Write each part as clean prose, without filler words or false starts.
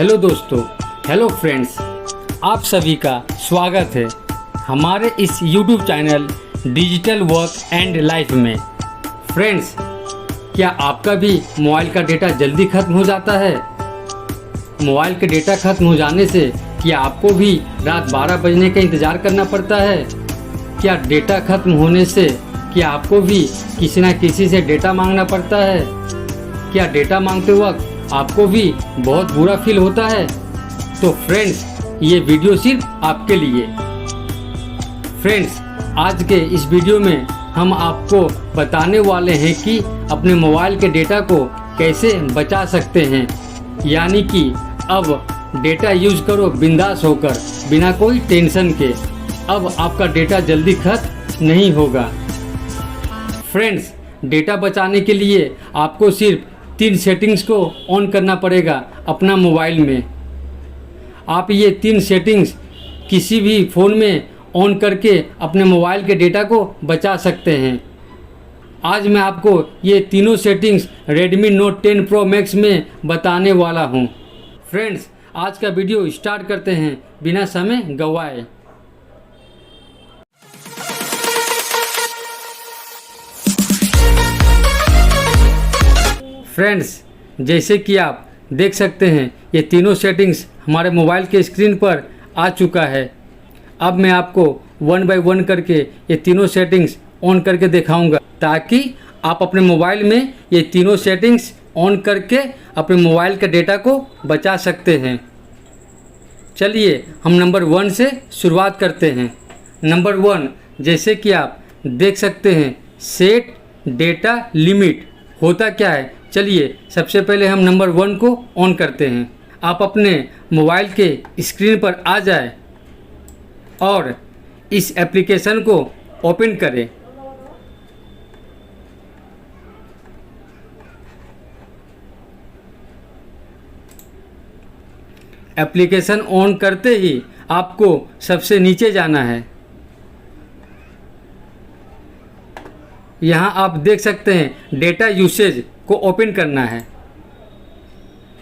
Hello दोस्तों, hello friends, आप सभी का स्वागत है हमारे इस YouTube channel digital work and life में। फ्रेंड्स, क्या आपका भी मोबाइल का डेटा जल्दी ख़त्म हो जाता है? मोबाइल के डेटा ख़त्म हो जाने से क्या आपको भी रात 12 बजने का इंतज़ार करना पड़ता है? क्या डेटा ख़त्म होने से क्या आपको भी किसी न किसी से डेटा मांगना पड़ता है? क्या डेटा मांगते वक्त आपको भी बहुत बुरा फील होता है? तो फ्रेंड्स, ये वीडियो सिर्फ आपके लिए। फ्रेंड्स, आज के इस वीडियो में हम आपको बताने वाले हैं कि अपने मोबाइल के डेटा को कैसे बचा सकते हैं, यानी कि अब डेटा यूज करो बिंदास होकर, बिना कोई टेंशन के। अब आपका डेटा जल्दी खत्म नहीं होगा। फ्रेंड्स, डेटा बचाने के लिए आपको सिर्फ 3 सेटिंग्स को ऑन करना पड़ेगा अपना मोबाइल में। आप ये 3 सेटिंग्स किसी भी फ़ोन में ऑन करके अपने मोबाइल के डेटा को बचा सकते हैं। आज मैं आपको ये तीनों settings Redmi Note 10 Pro Max में बताने वाला हूँ। फ्रेंड्स, आज का वीडियो स्टार्ट करते हैं बिना समय गंवाए। फ्रेंड्स, जैसे कि आप देख सकते हैं, ये तीनों सेटिंग्स हमारे मोबाइल के स्क्रीन पर आ चुका है। अब मैं आपको 1 बाय 1 करके ये तीनों सेटिंग्स ऑन करके दिखाऊंगा, ताकि आप अपने मोबाइल में ये तीनों सेटिंग्स ऑन करके अपने मोबाइल के डेटा को बचा सकते हैं। चलिए हम नंबर 1 से शुरुआत करते हैं। नंबर 1, जैसे कि आप देख सकते हैं, सेट डेटा लिमिट होता क्या है। चलिए सबसे पहले हम नंबर 1 को ऑन करते हैं। आप अपने मोबाइल के स्क्रीन पर आ जाए और इस एप्लीकेशन को ओपन करें। एप्लीकेशन ऑन करते ही आपको सबसे नीचे जाना है। यहाँ आप देख सकते हैं डेटा यूसेज को ओपन करना है।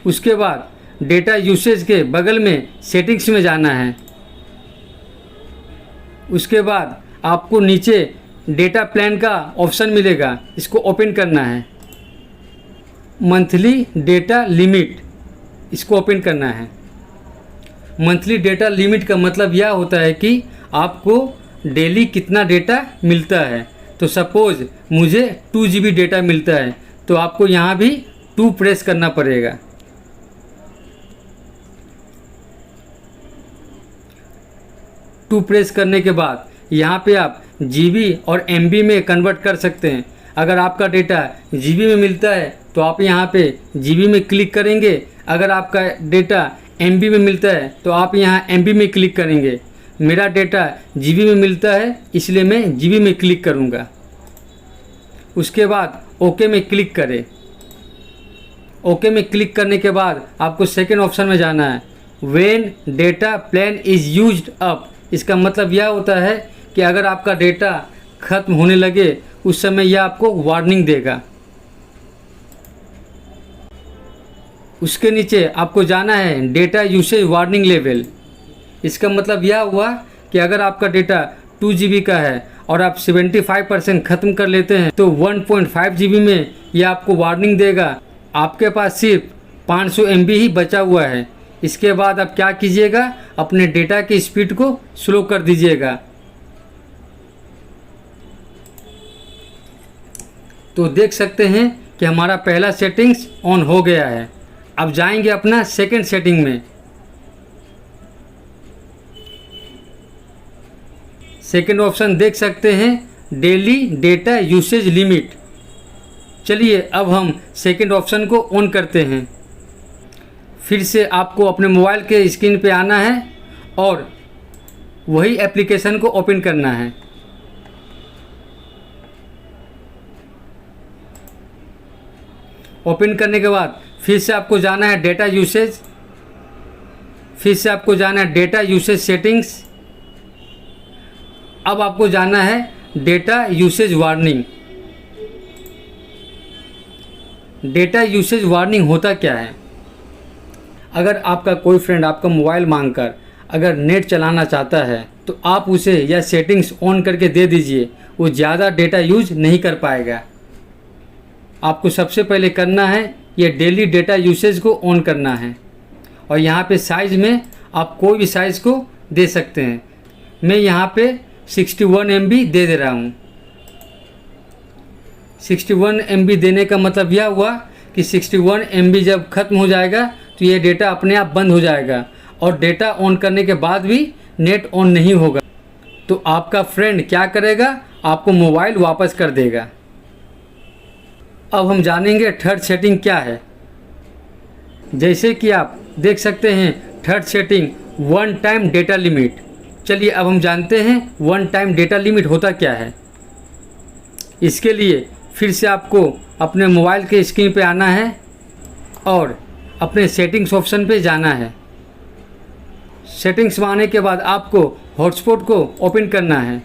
उसके बाद डेटा यूसेज के बगल में सेटिंग्स में जाना है। उसके बाद आपको नीचे डेटा प्लान का ऑप्शन मिलेगा, इसको ओपन करना है। मंथली डेटा लिमिट, इसको ओपन करना है। मंथली डेटा लिमिट का मतलब यह होता है कि आपको डेली कितना डेटा मिलता है। तो सपोज़ मुझे 2 GB डेटा मिलता है, तो आपको यहाँ भी 2 प्रेस करना पड़ेगा। टू प्रेस करने के बाद यहाँ पे आप GB और MB में कन्वर्ट कर सकते हैं। अगर आपका डेटा GB में मिलता है तो आप यहाँ पे GB में क्लिक करेंगे। अगर आपका डेटा MB में मिलता है तो आप यहाँ MB में क्लिक करेंगे। मेरा डेटा GB में मिलता है, इसलिए मैं GB में क्लिक करूँगा। उसके बाद ओके में क्लिक करें। ओके में क्लिक करने के बाद आपको सेकेंड ऑप्शन में जाना है, when data plan is used up. इसका मतलब यह होता है कि अगर आपका डेटा ख़त्म होने लगे, उस समय यह आपको वार्निंग देगा। उसके नीचे आपको जाना है डेटा यूसेज वार्निंग लेवल। इसका मतलब यह हुआ कि अगर आपका डेटा 2 GB का है और आप 75% ख़त्म कर लेते हैं, तो 1.5 GB में यह आपको वार्निंग देगा। आपके पास सिर्फ 500 MB ही बचा हुआ है। इसके बाद आप क्या कीजिएगा, अपने डेटा की स्पीड को स्लो कर दीजिएगा। तो देख सकते हैं कि हमारा पहला सेटिंग्स ऑन हो गया है। अब जाएंगे अपना सेकंड सेटिंग में। सेकेंड ऑप्शन देख सकते हैं, डेली डेटा यूसेज लिमिट। चलिए अब हम सेकेंड ऑप्शन को ऑन करते हैं। फिर से आपको अपने मोबाइल के स्क्रीन पे आना है और वही एप्लीकेशन को ओपन करना है। ओपन करने के बाद फिर से आपको जाना है डेटा यूसेज। फिर से आपको जाना है डेटा यूसेज सेटिंग्स। अब आपको जाना है data usage warning. Data usage warning होता क्या है? अगर आपका कोई फ्रेंड आपका मोबाइल मांगकर अगर नेट चलाना चाहता है तो आप उसे यह सेटिंग्स ऑन करके दे दीजिए, वो ज़्यादा डेटा यूज नहीं कर पाएगा। आपको सबसे पहले करना है ये डेली डेटा यूसेज को ऑन करना है और यहाँ पे साइज़ में आप कोई भी साइज़ को दे सकते हैं। मैं यहाँ पे 61 MB दे रहा हूँ। 61 MB देने का मतलब यह हुआ कि 61 MB जब ख़त्म हो जाएगा तो ये डेटा अपने आप बंद हो जाएगा और डेटा ऑन करने के बाद भी नेट ऑन नहीं होगा। तो आपका फ्रेंड क्या करेगा, आपको मोबाइल वापस कर देगा। अब हम जानेंगे थर्ड सेटिंग क्या है। जैसे कि आप देख सकते हैं third setting one time data limit. चलिए अब हम जानते हैं वन टाइम डेटा लिमिट होता क्या है। इसके लिए फिर से आपको अपने मोबाइल के स्क्रीन पे आना है और अपने सेटिंग्स ऑप्शन पे जाना है। सेटिंग्स में आने के बाद आपको हॉटस्पॉट को ओपन करना है।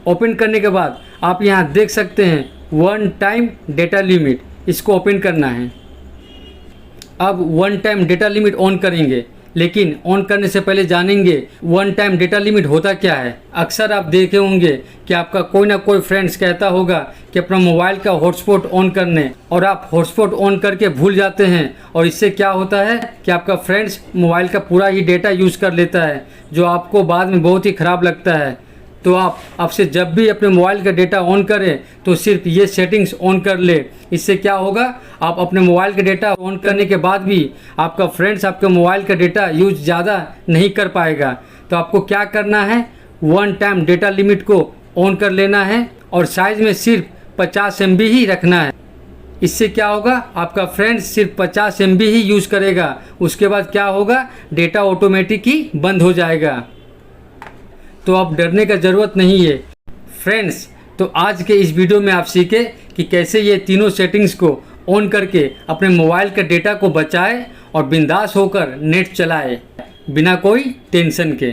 ओपन करने के बाद आप यहाँ देख सकते हैं वन टाइम डेटा लिमिट, इसको ओपन करना है। अब one time data limit on करेंगे, लेकिन ऑन करने से पहले जानेंगे वन टाइम डेटा लिमिट होता क्या है। अक्सर आप देखे होंगे कि आपका कोई ना कोई फ्रेंड्स कहता होगा कि अपना मोबाइल का हॉटस्पॉट ऑन करने, और आप हॉटस्पॉट ऑन करके भूल जाते हैं और इससे क्या होता है कि आपका फ्रेंड्स मोबाइल का पूरा ही डेटा यूज़ कर लेता है, जो आपको बाद में बहुत ही ख़राब लगता है। तो आप आपसे जब भी अपने मोबाइल का डेटा ऑन करें तो सिर्फ ये सेटिंग्स ऑन कर ले। इससे क्या होगा, आप अपने मोबाइल का डेटा ऑन करने के बाद भी आपका फ्रेंड्स आपके मोबाइल का डेटा यूज ज़्यादा नहीं कर पाएगा। तो आपको क्या करना है, वन टाइम डेटा लिमिट को ऑन कर लेना है और साइज़ में सिर्फ 50 MB ही रखना है। इससे क्या होगा, आपका फ्रेंड्स सिर्फ 50 MB ही यूज़ करेगा, उसके बाद क्या होगा, डेटा ऑटोमेटिक ही बंद हो जाएगा। तो आप डरने का ज़रूरत नहीं है फ्रेंड्स। तो आज के इस वीडियो में आप सीखे कि कैसे ये तीनों सेटिंग्स को ऑन करके अपने मोबाइल का डेटा को बचाए और बिंदास होकर नेट चलाए बिना कोई टेंशन के।